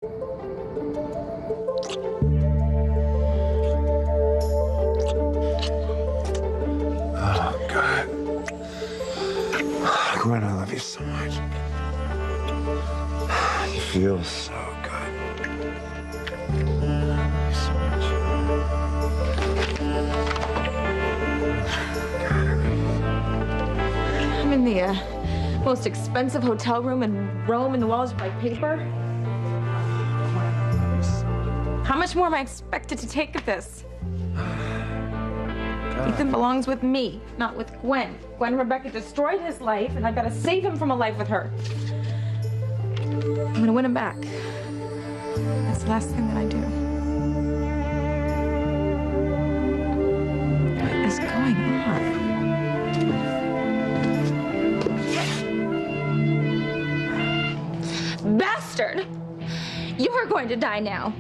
Oh, God. Gwen, I love you so much. You feel so good. I love you so much. I'm in the most expensive hotel room in Rome, and the walls are like paper. How much more am I expected to take of this? Ethan belongs with me, not with Gwen. Gwen Rebecca destroyed his life, and I've got to save him from a life with her. I'm gonna win him back. That's the last thing that I do. What is going on? Bastard! You are going to die now.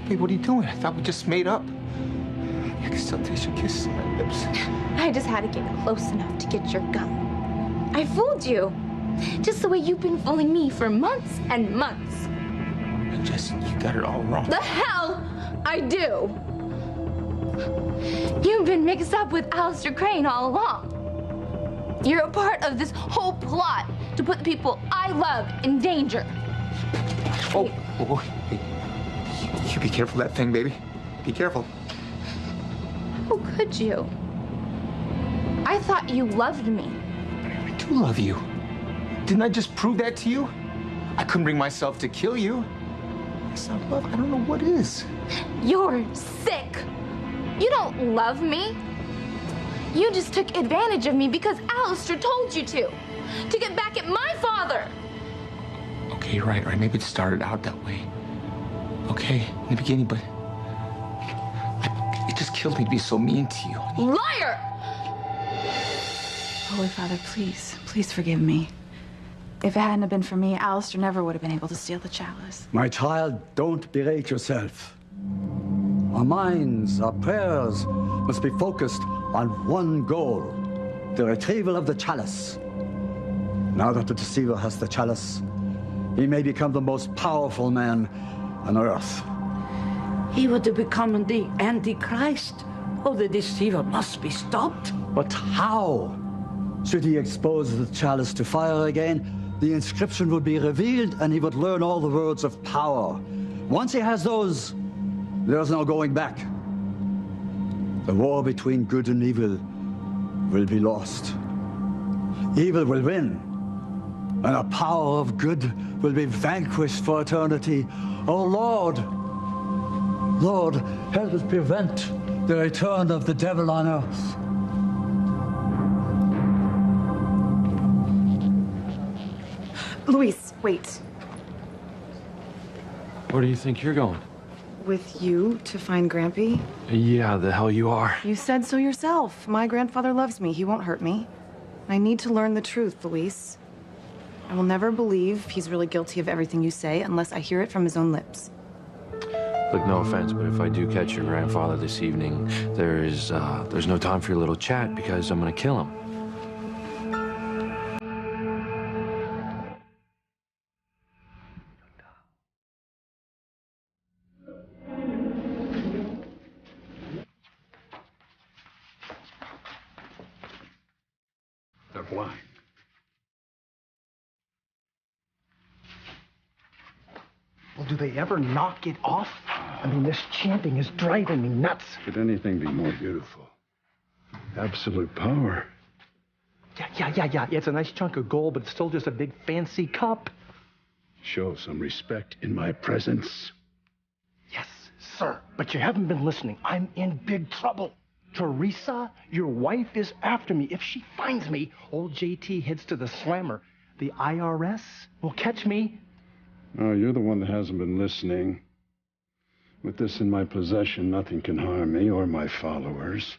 Hey, what are you doing? I thought we just made up. I can still taste your kisses on my lips. I just had to get close enough to get your gun. I fooled you. Just the way you've been fooling me for months and months. Jess, you got it all wrong. The hell I do. You've been mixed up with Alistair Crane all along. You're a part of this whole plot to put the people I love in danger. Oh, hey. You be careful of that thing, baby. Be careful. How could you? I thought you loved me. I do love you. Didn't I just prove that to you? I couldn't bring myself to kill you. It's not love. I don't know what is. You're sick. You don't love me. You just took advantage of me because Alistair told you to get back at my father. Okay, you're right. Maybe it started out that way. Okay, in the beginning, but it just killed me to be so mean to you. Liar! Holy Father, please forgive me. If it hadn't have been for me, Alistair never would have been able to steal the chalice. My child, don't berate yourself. Our minds, our prayers must be focused on one goal, the retrieval of the chalice. Now that the deceiver has the chalice, he may become the most powerful man on earth. He would have become the Antichrist. Oh, the deceiver must be stopped. But how? Should he expose the chalice to fire again, the inscription would be revealed and he would learn all the words of power. Once he has those, there's no going back. The war between good and evil will be lost. Evil will win, and the power of good will be vanquished for eternity. Oh, Lord, help us prevent the return of the devil on earth. Luis, wait. Where do you think you're going? With you to find Grampy? Yeah, the hell you are. You said so yourself. My grandfather loves me. He won't hurt me. I need to learn the truth, Luis. I will never believe he's really guilty of everything you say unless I hear it from his own lips. Look, no offense, but if I do catch your grandfather this evening, there's no time for your little chat because I'm gonna kill him. They're blind. Well, do they ever knock it off? I mean, this chanting is driving me nuts. Could anything be more beautiful? Absolute power. Yeah. It's a nice chunk of gold, but it's still just a big fancy cup. Show some respect in my presence. Yes, sir. But you haven't been listening. I'm in big trouble. Teresa, your wife is after me. If she finds me, old JT heads to the slammer. The IRS will catch me. Oh, you're the one that hasn't been listening. With this in my possession, nothing can harm me or my followers.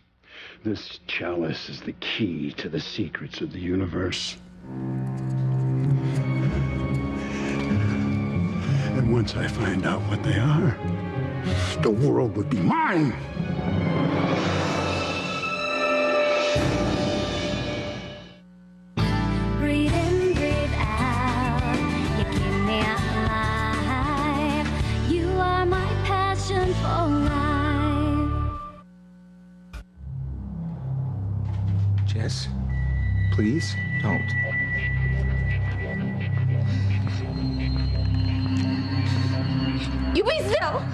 This chalice is the key to the secrets of the universe. And once I find out what they are, the world would be mine. Breathe in, breathe out. You keep me alive. Yes. Please don't. You be still,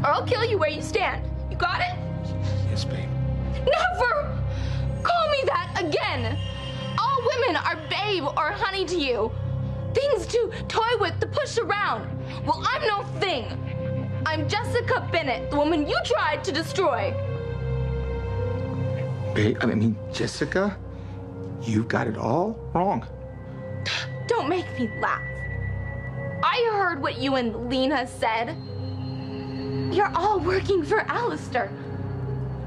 or I'll kill you where you stand. You got it? Yes, babe. Never call me that again. All women are babe or honey to you. Things to toy with, to push around. Well, I'm no thing. I'm Jessica Bennett, the woman you tried to destroy. Babe, I mean, Jessica, you've got it all wrong. Don't make me laugh. I heard what you and Lena said. You're all working for Alistair.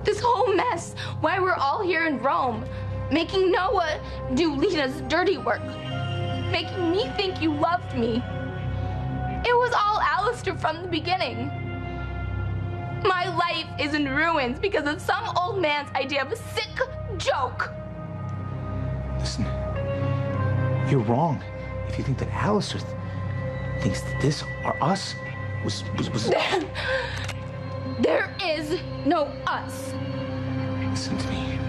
This whole mess, why we're all here in Rome, making Noah do Lena's dirty work, making me think you loved me. It was all Alistair from the beginning. My life is in ruins because of some old man's idea of a sick joke. Listen, you're wrong if you think that Alistair thinks that this or us was... There is no us. Listen to me.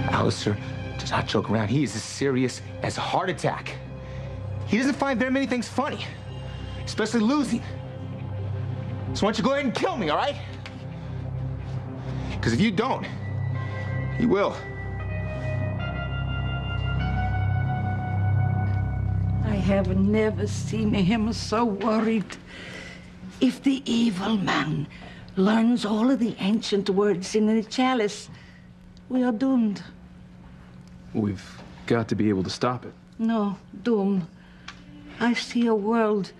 Alistair does not joke around. He is as serious as a heart attack. He doesn't find very many things funny, especially losing. So why don't you go ahead and kill me, all right? Because if you don't, he will. I have never seen him so worried. If the evil man learns all of the ancient words in the chalice, we are doomed. We've got to be able to stop it. No, doom. I see a world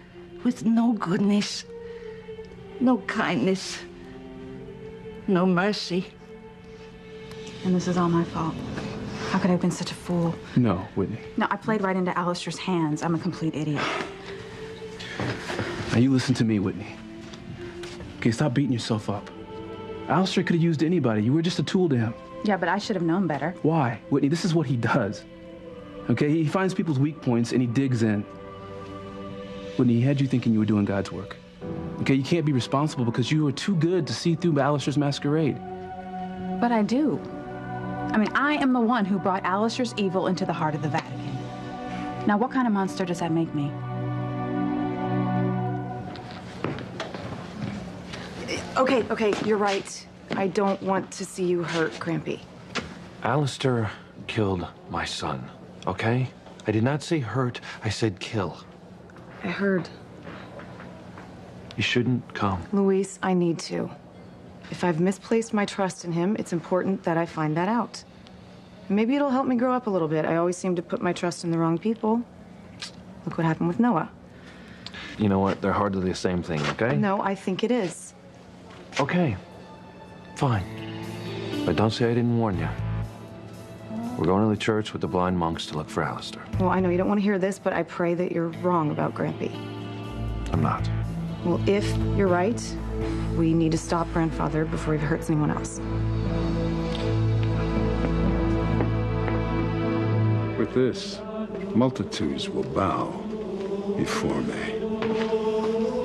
with no goodness, no kindness, no mercy. And this is all my fault. How could I have been such a fool? No, Whitney. No, I played right into Alistair's hands. I'm a complete idiot. Now you listen to me, Whitney. Okay, stop beating yourself up. Alistair could have used anybody. You were just a tool to him. Yeah, but I should have known better. Why? Whitney, this is what he does. Okay, he finds people's weak points and he digs in. Whitney, he had you thinking you were doing God's work. Okay, you can't be responsible because you were too good to see through Alistair's masquerade. But I do. I mean, I am the one who brought Alistair's evil into the heart of the Vatican. Now, what kind of monster does that make me? Okay, you're right. I don't want to see you hurt, Grampy. Alistair killed my son, okay? I did not say hurt, I said kill. I heard. You shouldn't come. Luis, I need to. If I've misplaced my trust in him, it's important that I find that out. Maybe it'll help me grow up a little bit. I always seem to put my trust in the wrong people. Look what happened with Noah. You know what? They're hardly the same thing, okay? No, I think it is. Okay. Fine. But don't say I didn't warn you. We're going to the church with the blind monks to look for Alistair. Well, I know you don't want to hear this, but I pray that you're wrong about Grampy. I'm not. Well, if you're right, we need to stop Grandfather before he hurts anyone else. With this, multitudes will bow before me.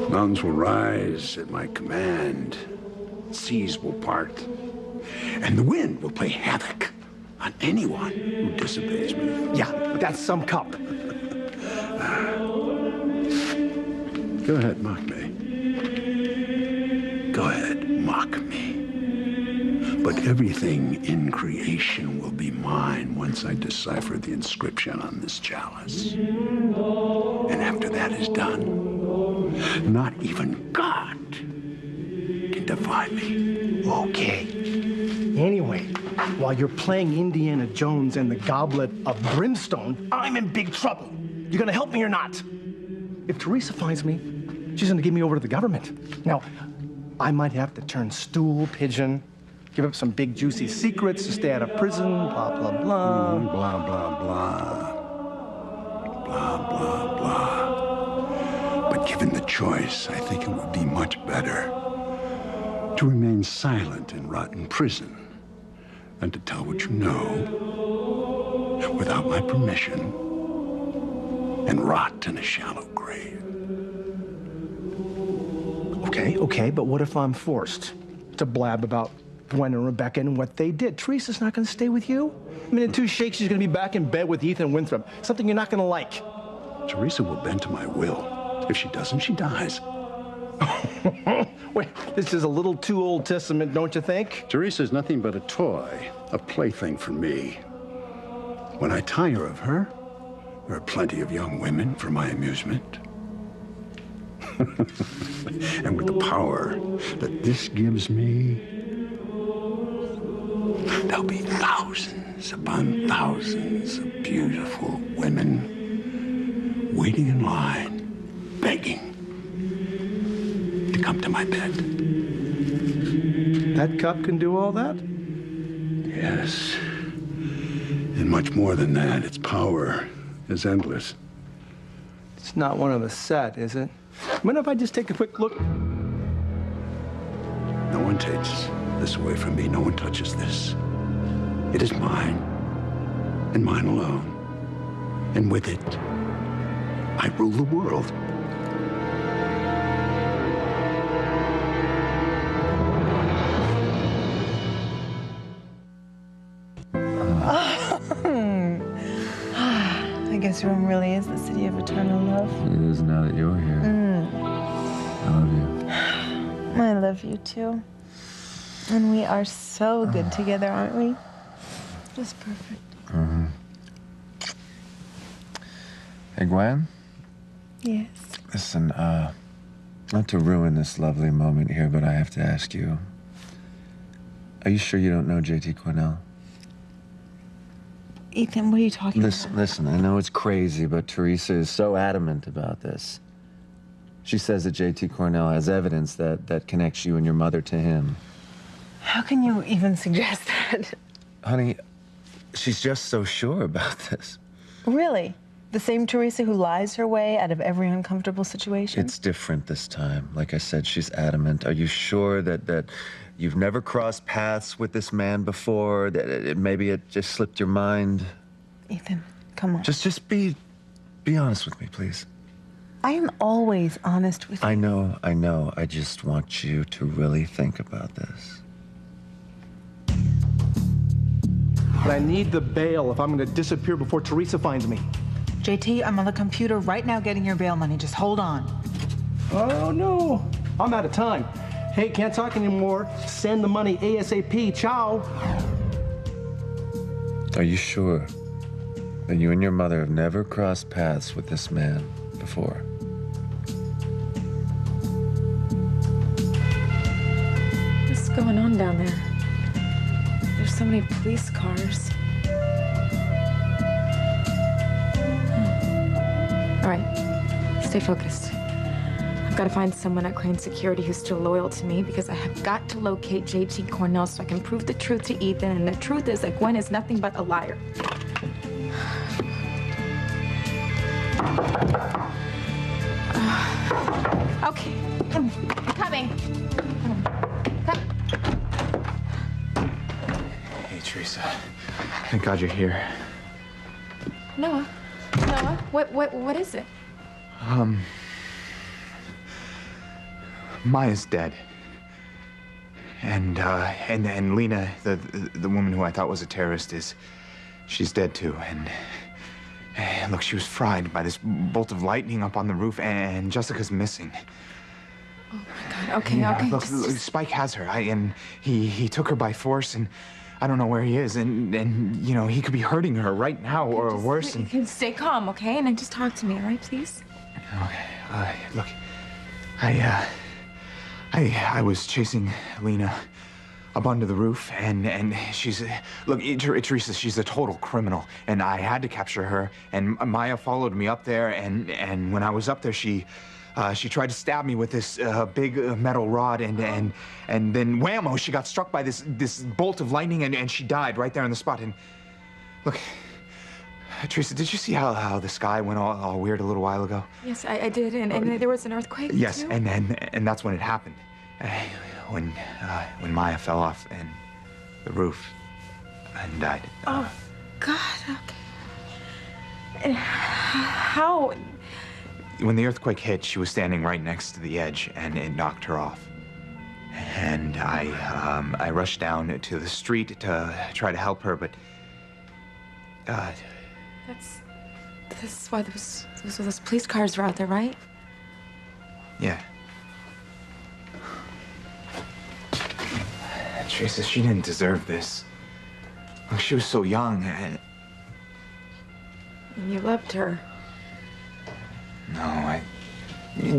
Mountains will rise at my command. Seas will part. And the wind will play havoc on anyone who disobeys me. Yeah, but that's some cup. Go ahead, mock me. Go ahead, mock me. But everything in creation will be mine once I decipher the inscription on this chalice. And after that is done, not even God can defy me. Okay. Anyway, while you're playing Indiana Jones and the Goblet of Brimstone, I'm in big trouble. You gonna help me or not? If Teresa finds me, she's gonna give me over to the government. Now, I might have to turn stool pigeon, give up some big juicy secrets to stay out of prison, blah, blah, blah. Blah, blah, blah. Blah, blah, blah. But given the choice, I think it would be much better to remain silent and rot in prison than to tell what you know without my permission and rot in a shallow grave. Okay, but what if I'm forced to blab about Gwen and Rebecca and what they did. Teresa's not going to stay with you. I mean, in 2 shakes, she's going to be back in bed with Ethan Winthrop. Something you're not going to like. Teresa will bend to my will. If she doesn't, she dies. Wait, this is a little too Old Testament, don't you think? Teresa's nothing but a toy, a plaything for me. When I tire of her, there are plenty of young women for my amusement. And with the power that this gives me, there'll be thousands upon thousands of beautiful women waiting in line, begging to come to my bed. That cup can do all that? Yes. And much more than that, its power is endless. It's not one of a set, is it? Mind if I just take a quick look? No one takes this away from me. No one touches this. It is mine, and mine alone. And with it, I rule the world. I guess Rome really is the city of eternal love. It is now that you're here. I love you. I love you too. And we are so good together, aren't we? Just perfect. Mm-hmm. Hey, Gwen? Yes. Listen, not to ruin this lovely moment here, but I have to ask you. Are you sure you don't know J.T. Cornell? Ethan, what are you talking about? Listen, I know it's crazy, but Teresa is so adamant about this. She says that J.T. Cornell has evidence that connects you and your mother to him. How can you even suggest that? Honey, she's just so sure about this. Really? The same Teresa who lies her way out of every uncomfortable situation? It's different this time. Like I said, she's adamant. Are you sure that you've never crossed paths with this man before? That maybe it just slipped your mind? Ethan, come on. Just be honest with me, please. I am always honest with you. I know. I just want you to really think about this. But I need the bail if I'm going to disappear before Teresa finds me. JT, I'm on the computer right now getting your bail money. Just hold on. Oh, no. I'm out of time. Hey, can't talk anymore. Send the money ASAP. Ciao. Are you sure that you and your mother have never crossed paths with this man before? What's going on down there? There's so many police cars. All right, stay focused. I've got to find someone at Crane Security who's still loyal to me because I have got to locate J.T. Cornell so I can prove the truth to Ethan. And the truth is that Gwen is nothing but a liar. Okay, I'm coming. Come. Hey, Teresa. Thank God you're here. Noah, what is it? Maya's dead. And Lena, the woman who I thought was a terrorist, she's dead too. And look, she was fried by this bolt of lightning up on the roof, and Jessica's missing. Oh my God. Okay. Look, Spike has her. And he took her by force, and I don't know where he is, and you know, he could be hurting her right now or worse. You can stay calm, okay? And then just talk to me, all right, please? Okay. Look, I was chasing Lena up onto the roof, and she's look, Teresa, she's a total criminal, and I had to capture her. And Maya followed me up there, and when I was up there, she tried to stab me with this big metal rod, and then whammo, she got struck by this bolt of lightning, and she died right there on the spot. And look, Teresa, did you see how the sky went all weird a little while ago? Yes, I did, and there was an earthquake. Yes, too? and that's when it happened, when Maya fell off and the roof and died. Oh, God. Okay. And how? When the earthquake hit, she was standing right next to the edge, and it knocked her off. And I rushed down to the street to try to help her, but This is why those police cars were out there, right? yeah. Teresa, she didn't deserve this. Look, she was so young, and You loved her. no,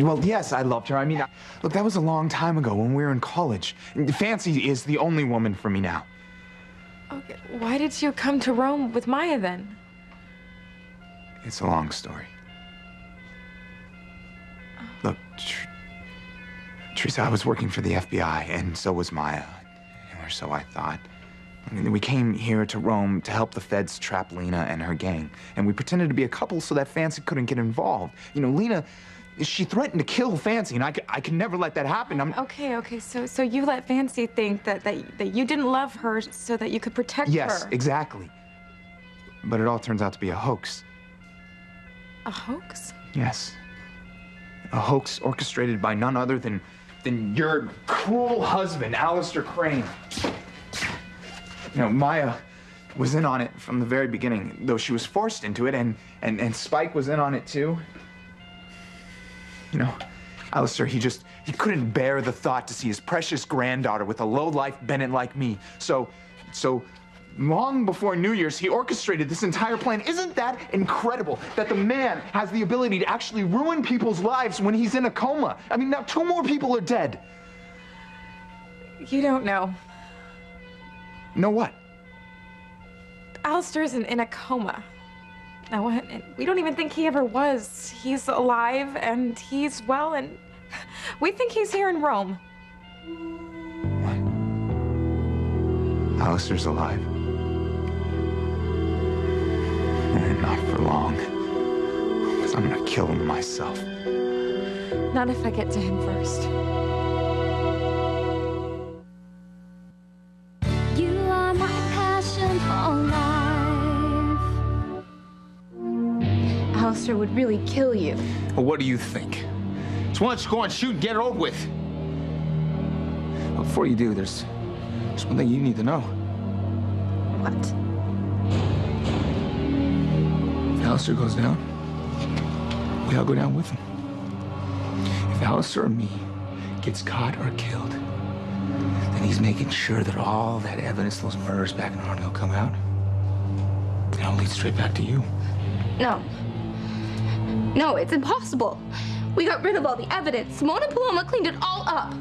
well, yes, I loved her. I mean, look, that was a long time ago when we were in college. Fancy is the only woman for me now. Okay, why did you come to Rome with Maya then? It's a long story. Look, Teresa, I was working for the FBI, and so was Maya. Or so I thought. I mean, we came here to Rome to help the feds trap Lena and her gang. And we pretended to be a couple so that Fancy couldn't get involved. You know, Lena, she threatened to kill Fancy, and I could never let that happen. Okay, so you let Fancy think that you didn't love her so that you could protect her. Yes, exactly. But it all turns out to be a hoax. A hoax? Yes. A hoax orchestrated by none other than your cruel husband, Alistair Crane. You know, Maya was in on it from the very beginning, though she was forced into it, and Spike was in on it too. You know, Alistair, he couldn't bear the thought to see his precious granddaughter with a low-life Bennett like me. So long before New Year's, he orchestrated this entire plan. Isn't that incredible that the man has the ability to actually ruin people's lives when he's in a coma? I mean, now 2 more people are dead. You don't know. Know what? Alistair isn't in a coma. No, and we don't even think he ever was. He's alive, and he's well, and we think he's here in Rome. What? Alistair's alive? Not for long. Because I'm gonna kill him myself. Not if I get to him first. You are my passion for life. Alistair would really kill you. Well, what do you think? Just why don't you go and shoot and get it over with? But before you do, there's one thing you need to know. What? If Alistair goes down, we all go down with him. If Alistair or me gets caught or killed, then he's making sure that all that evidence, those murders back in Arden, will come out. And it'll lead straight back to you. No. No, it's impossible. We got rid of all the evidence. Mona Paloma cleaned it all up.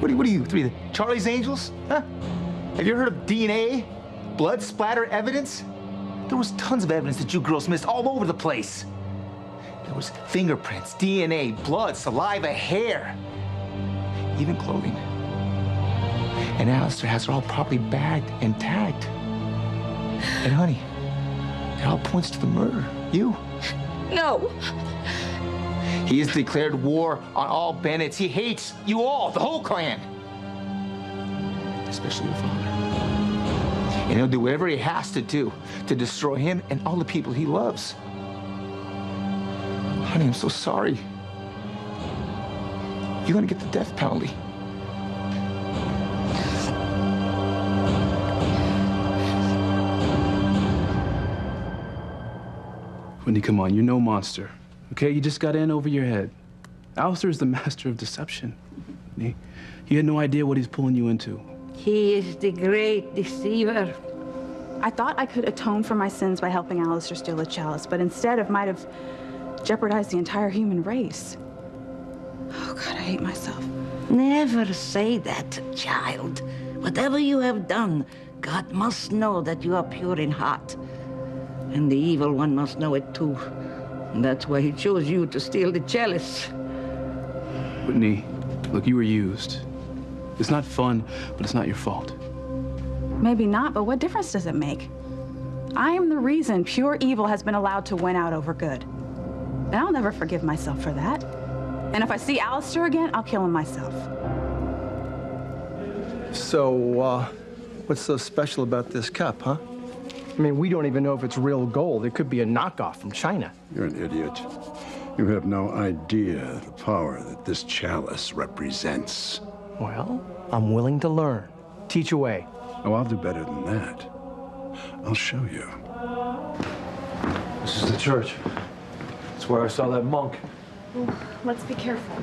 What are you, three, the Charlie's Angels? Huh? Have you heard of DNA? Blood splatter evidence? There was tons of evidence that you girls missed all over the place. There was fingerprints, DNA, blood, saliva, hair, even clothing. And Alistair has it all properly bagged and tagged. And honey, it all points to the murder. You. No. He has declared war on all Bennetts. He hates you all, the whole clan. Especially your father. And he'll do whatever he has to do to destroy him and all the people he loves. Honey, I'm so sorry. You're gonna get the death penalty. Wendy, come on, you're no monster. Okay, you just got in over your head. Alistair is the master of deception. He had no idea what he's pulling you into. He is the great deceiver. I thought I could atone for my sins by helping Alistair steal a chalice, but instead it might have jeopardized the entire human race. Oh, God, I hate myself. Never say that, child. Whatever you have done, God must know that you are pure in heart. And the evil one must know it too. And that's why he chose you to steal the chalice. Whitney, look, you were used. It's not fun, but it's not your fault. Maybe not, but what difference does it make? I am the reason pure evil has been allowed to win out over good. And I'll never forgive myself for that. And if I see Alistair again, I'll kill him myself. So, what's so special about this cup, huh? I mean, we don't even know if it's real gold. It could be a knockoff from China. You're an idiot. You have no idea the power that this chalice represents. Well, I'm willing to learn. Teach away. Oh, I'll do better than that. I'll show you. This is the church. It's where I saw that monk. Oh, let's be careful.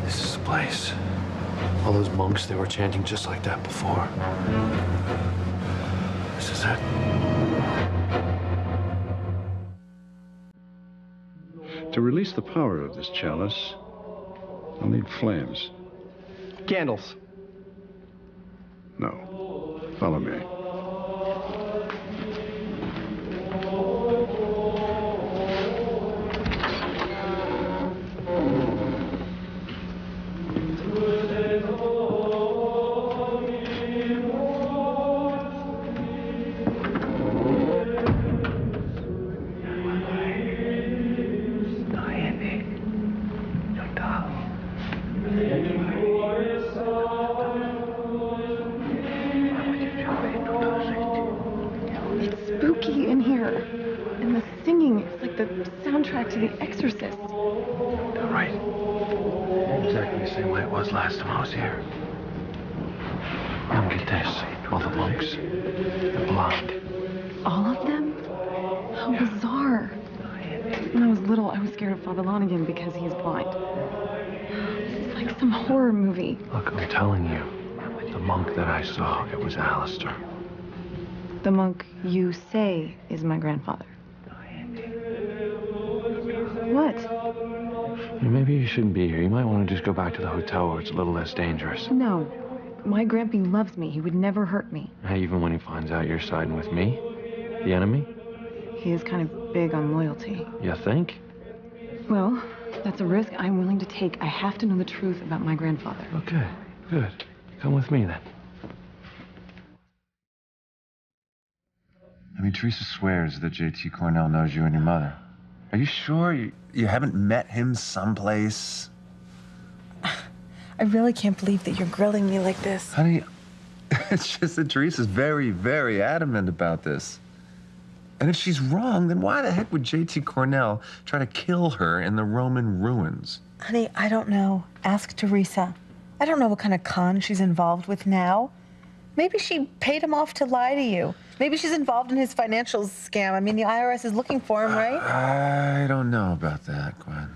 This is the place. All those monks, they were chanting just like that before. This is it. To release the power of this chalice, I'll need flames. Candles. No. Follow me. It's spooky in here. And the singing is like the soundtrack to The Exorcist. You're right. Exactly the same way it was last time I was here. Now get this. All the monks, they're blind. All of them? How bizarre. When I was little, I was scared of Father Lonigan because he's blind. This is like some horror movie. Look, I'm telling you, the monk that I saw, it was Alistair. The monk you say is my grandfather. What? Maybe you shouldn't be here. You might want to just go back to the hotel where it's a little less dangerous. No. My grampy loves me. He would never hurt me. Even when he finds out you're siding with me, the enemy? He is kind of big on loyalty. You think? Well, that's a risk I'm willing to take. I have to know the truth about my grandfather. Okay, good. Come with me then. I mean, Teresa swears that J.T. Cornell knows you and your mother. Are you sure you haven't met him someplace? I really can't believe that you're grilling me like this. Honey, it's just that Teresa's very, very adamant about this. And if she's wrong, then why the heck would J.T. Cornell try to kill her in the Roman ruins? Honey, I don't know. Ask Teresa. I don't know what kind of con she's involved with now. Maybe she paid him off to lie to you. Maybe she's involved in his financial scam. I mean, the IRS is looking for him, right? I don't know about that, Gwen.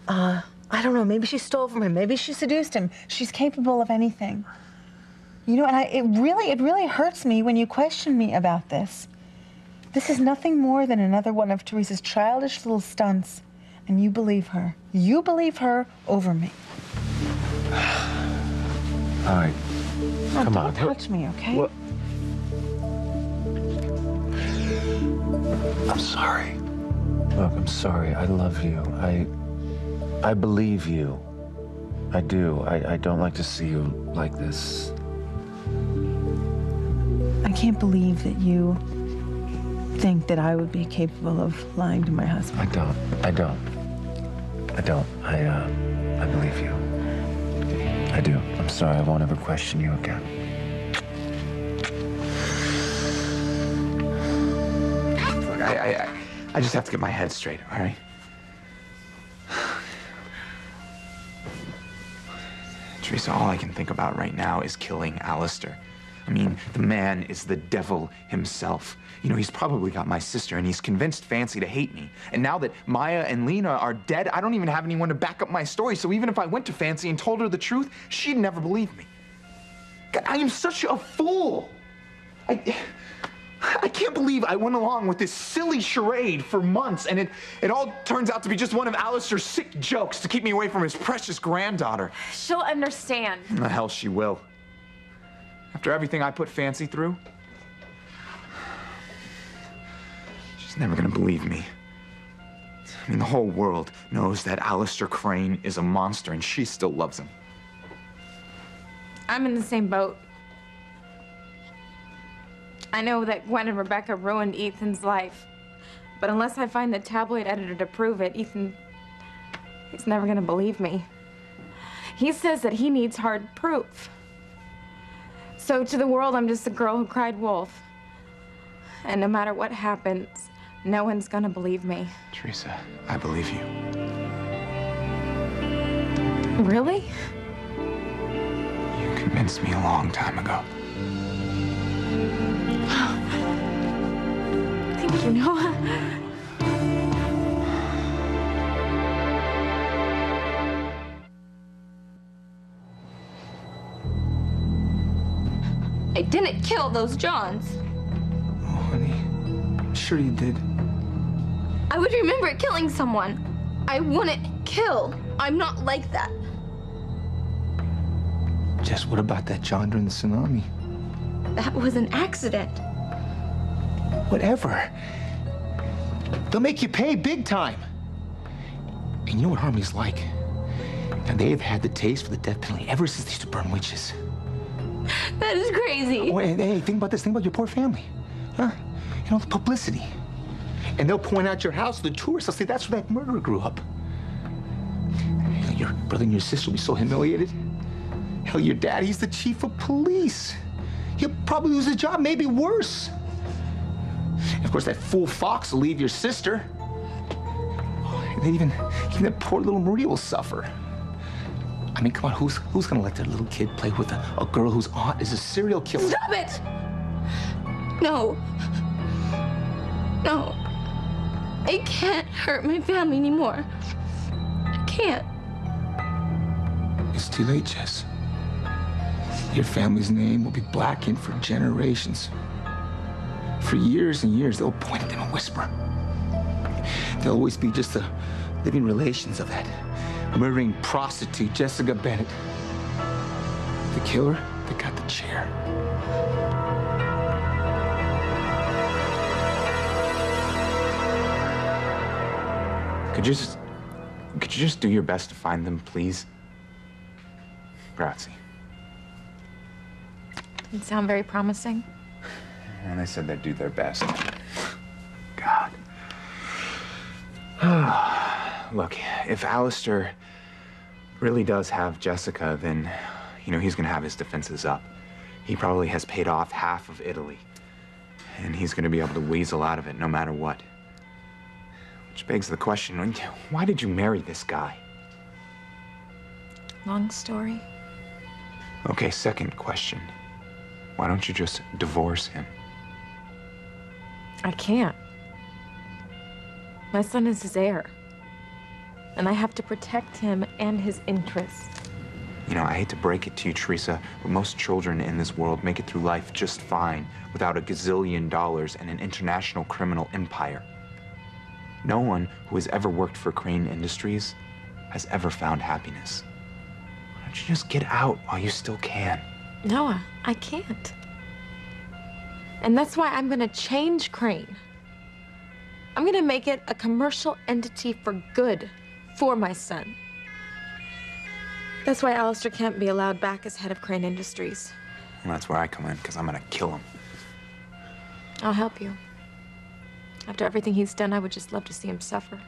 I don't know. Maybe she stole from him. Maybe she seduced him. She's capable of anything. You know, and it really hurts me when you question me about this. This is nothing more than another one of Teresa's childish little stunts. And you believe her. You believe her over me. All right. Oh, Come don't on. touch me, okay? What? I'm sorry. Look, I'm sorry. I love you. I believe you. I do. I don't like to see you like this. I can't believe that you think that I would be capable of lying to my husband. I don't. I believe you. I do. I'm sorry. I won't ever question you again. Look, I just have to get my head straight, all right? Teresa, all I can think about right now is killing Alistair. I mean, the man is the devil himself. You know, he's probably got my sister, and he's convinced Fancy to hate me. And now that Maya and Lena are dead, I don't even have anyone to back up my story. So even if I went to Fancy and told her the truth, she'd never believe me. God, I am such a fool. I can't believe I went along with this silly charade for months, and it all turns out to be just one of Alistair's sick jokes to keep me away from his precious granddaughter. She'll understand. The hell she will. After everything I put Fancy through, she's never gonna believe me. I mean, the whole world knows that Alistair Crane is a monster, and she still loves him. I'm in the same boat. I know that Gwen and Rebecca ruined Ethan's life, but unless I find the tabloid editor to prove it, he's never gonna believe me. He says that he needs hard proof. So to the world, I'm just a girl who cried wolf. And no matter what happens, no one's gonna believe me. Teresa, I believe you. Really? You convinced me a long time ago. Thank you, Noah. I didn't kill those Johns. Oh, honey. I'm sure you did. I would remember killing someone. I wouldn't kill. I'm not like that. Jess, what about that John during the tsunami? That was an accident. Whatever. They'll make you pay big time. And you know what Harmony's like? And they have had the taste for the death penalty ever since they used to burn witches. That is crazy. Oh, and hey, think about this. Think about your poor family. Huh? You know, the publicity. And they'll point out your house to the tourists. They'll say that's where that murderer grew up. Your brother and your sister will be so humiliated. Hell, your dad, he's the chief of police. He'll probably lose his job, maybe worse. And of course, that fool Fox will leave your sister. And then even that poor little Maria will suffer. I mean, come on, who's gonna let their little kid play with a girl whose aunt is a serial killer? Stop it! No. No. I can't hurt my family anymore. I can't. It's too late, Jess. Your family's name will be blackened for generations. For years and years, they'll point at them and whisper. They'll always be just the living relations of that murdering prostitute, Jessica Bennett. The killer that got the chair. Could you just do your best to find them, please? Grazie. Doesn't sound very promising. And they said they'd do their best. God. Look, if Alistair really does have Jessica, then, you know, he's gonna have his defenses up. He probably has paid off half of Italy. And he's gonna be able to weasel out of it no matter what. Which begs the question, why did you marry this guy? Long story. Okay, second question. Why don't you just divorce him? I can't. My son is his heir. And I have to protect him and his interests. You know, I hate to break it to you, Teresa, but most children in this world make it through life just fine without a gazillion dollars and an international criminal empire. No one who has ever worked for Crane Industries has ever found happiness. Why don't you just get out while you still can? Noah, I can't. And that's why I'm gonna change Crane. I'm gonna make it a commercial entity for good for my son. That's why Alistair can't be allowed back as head of Crane Industries. And that's where I come in, because I'm gonna kill him. I'll help you. After everything he's done, I would just love to see him suffer.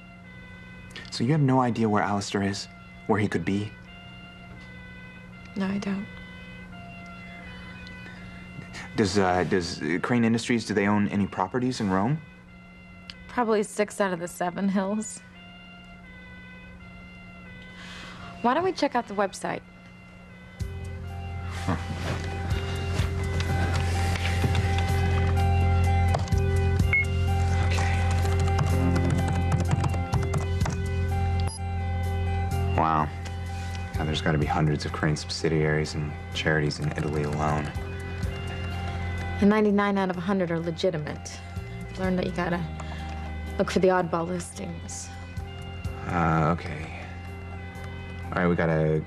So you have no idea where Alistair is? Where he could be? No, I don't. Does Crane Industries, do they own any properties in Rome? Probably 6 out of the 7 hills. Why don't we check out the website? Huh. Wow. Now, there's got to be hundreds of Crane subsidiaries and charities in Italy alone. And 99 out of 100 are legitimate. I've learned that you gotta look for the oddball listings. Okay. All right, we got a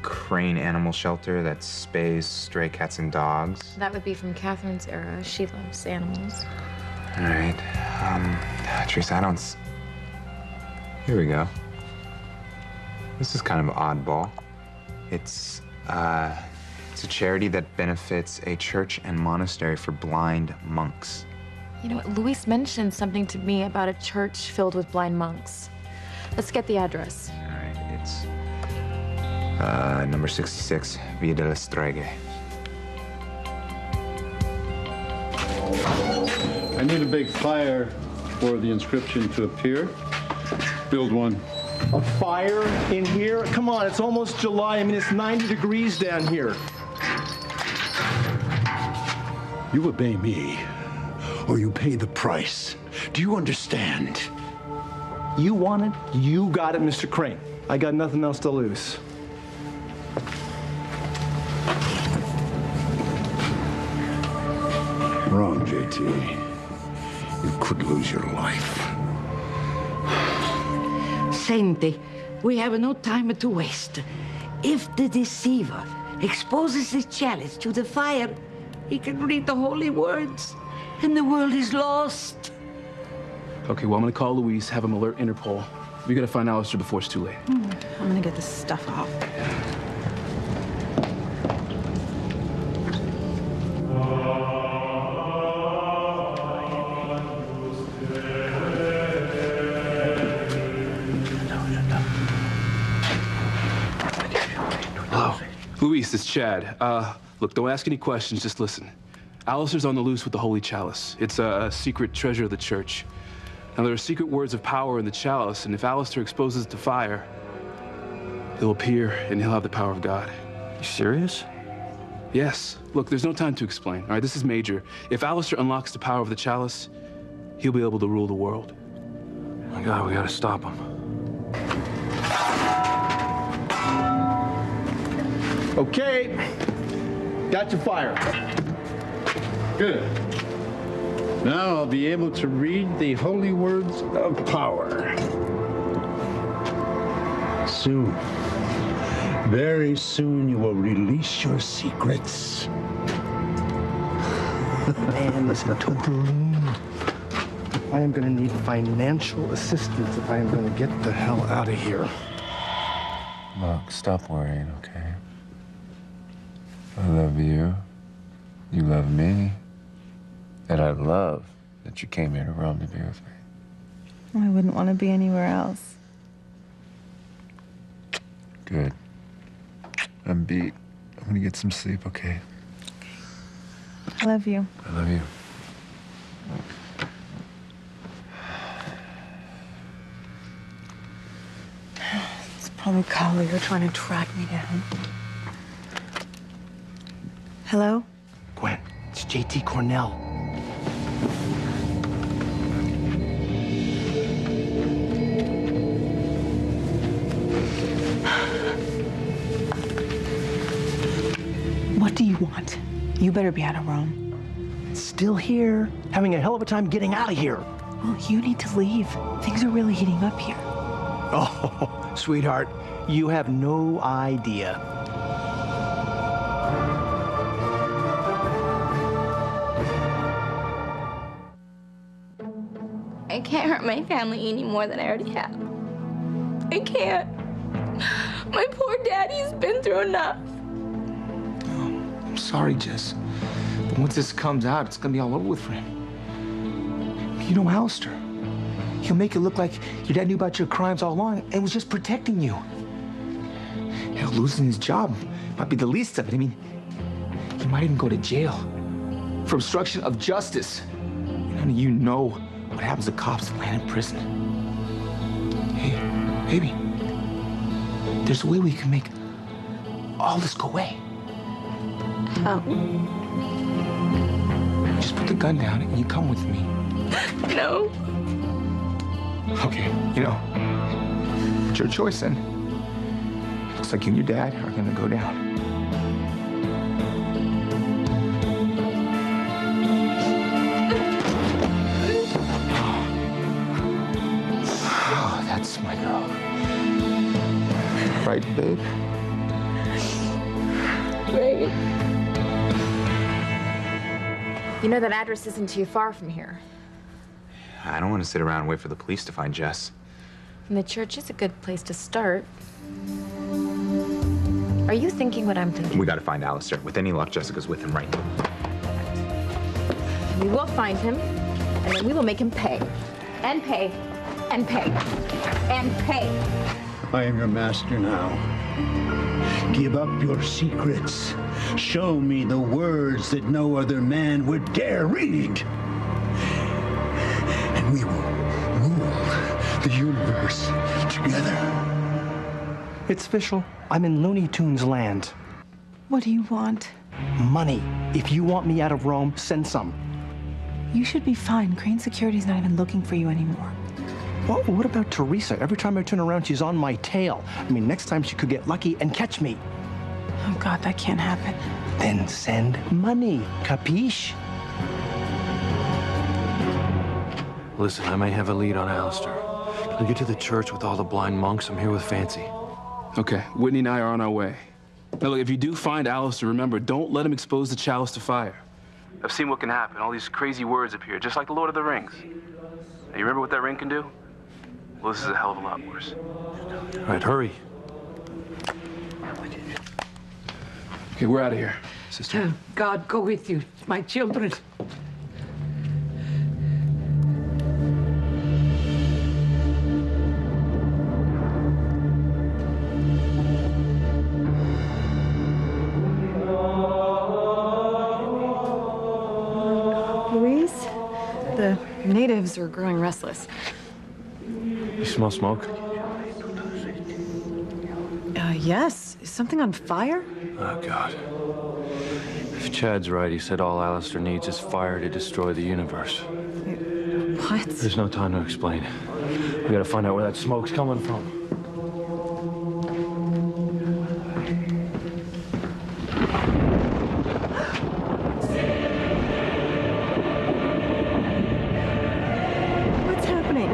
Crane animal shelter that spays stray cats and dogs. That would be from Catherine's era. She loves animals. All right. Teresa, I don't... Here we go. This is kind of oddball. It's a charity that benefits a church and monastery for blind monks. You know what? Luis mentioned something to me about a church filled with blind monks. Let's get the address. All right, it's Number 66, Via delle Streghe. I need a big fire for the inscription to appear. Build one. A fire in here? Come on, it's almost July. I mean, it's 90 degrees down here. You obey me, or you pay the price. Do you understand? You want it, you got it, Mr. Crane. I got nothing else to lose. Wrong, JT. You could lose your life. Senti, we have no time to waste. If the deceiver exposes the chalice to the fire, he can read the holy words, and the world is lost. Okay, well, I'm gonna call Luis, have him alert Interpol. We gotta find Alistair before it's too late. I'm gonna get this stuff off. Hello. Luis, it's Chad. Look, don't ask any questions, just listen. Alistair's on the loose with the Holy Chalice. It's a secret treasure of the church. Now, there are secret words of power in the chalice, and if Alistair exposes it to fire, he'll appear and he'll have the power of God. You serious? Yes. Look, there's no time to explain, all right? This is major. If Alistair unlocks the power of the chalice, he'll be able to rule the world. Oh my God, we gotta stop him. Okay, got your fire. Good. Now I'll be able to read the holy words of power. Soon, very soon, you will release your secrets. Man, listen to me. I am gonna need financial assistance if I am gonna get the hell out of here. Look, stop worrying, okay? I love you. You love me. And I love that you came here to Rome to be with me. I wouldn't want to be anywhere else. Good. I'm beat. I'm gonna get some sleep, okay? I love you. I love you. It's probably Collier trying to track me down. Hello? Gwen, it's JT Cornell. What do you want? You better be out of Rome. Still here, having a hell of a time getting out of here. Well, you need to leave. Things are really heating up here. Oh, sweetheart, you have no idea. I can't hurt my family any more than I already have. I can't. My poor daddy's been through enough. I'm sorry, Jess. But once this comes out, it's gonna be all over with for him. You know Alistair. He'll make it look like your dad knew about your crimes all along and was just protecting you. Hell, losing his job might be the least of it. I mean, he might even go to jail for obstruction of justice. And you know what happens to cops that land in prison. Hey, baby, there's a way we can make all this go away. How? Just put the gun down and you come with me. No. Okay, you know, it's your choice then. Looks like you and your dad are gonna go down. Oh, that's my girl. Right, babe? Great. You know that address isn't too far from here. I don't want to sit around and wait for the police to find Jess. And the church is a good place to start. Are you thinking what I'm thinking? We got to find Alistair. With any luck, Jessica's with him right now. We will find him, and then we will make him pay. And pay. And pay. And pay. I am your master now. Give up your secrets. Show me the words that no other man would dare read. And we will rule the universe together. It's official. I'm in Looney Tunes land. What do you want? Money. If you want me out of Rome, send some. You should be fine. Crane Security's not even looking for you anymore. Well, what about Teresa? Every time I turn around, she's on my tail. I mean, next time she could get lucky and catch me. Oh, God, that can't happen. Then send money. Capiche? Listen, I may have a lead on Alistair. I'll get to the church with all the blind monks. I'm here with Fancy. Okay, Whitney and I are on our way. Now, look, if you do find Alistair, remember, don't let him expose the chalice to fire. I've seen what can happen. All these crazy words appear, just like the Lord of the Rings. Now, you remember what that ring can do? Well, this is a hell of a lot worse. All right, hurry. Okay, we're out of here, sister. God go with you, my children. Louise, the natives are growing restless. You smell smoke? Yes. Is something on fire? Oh, God. If Chad's right, he said all Alistair needs is fire to destroy the universe. What? There's no time to explain. We gotta find out where that smoke's coming from. What's happening?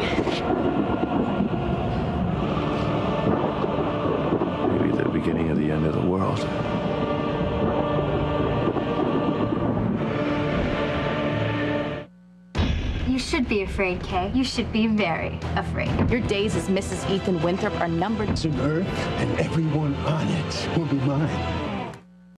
Maybe the beginning of the end of the world. You should be afraid, Kay. You should be very afraid. Your days as Mrs. Ethan Winthrop are numbered. It's an earth, and everyone on it will be mine.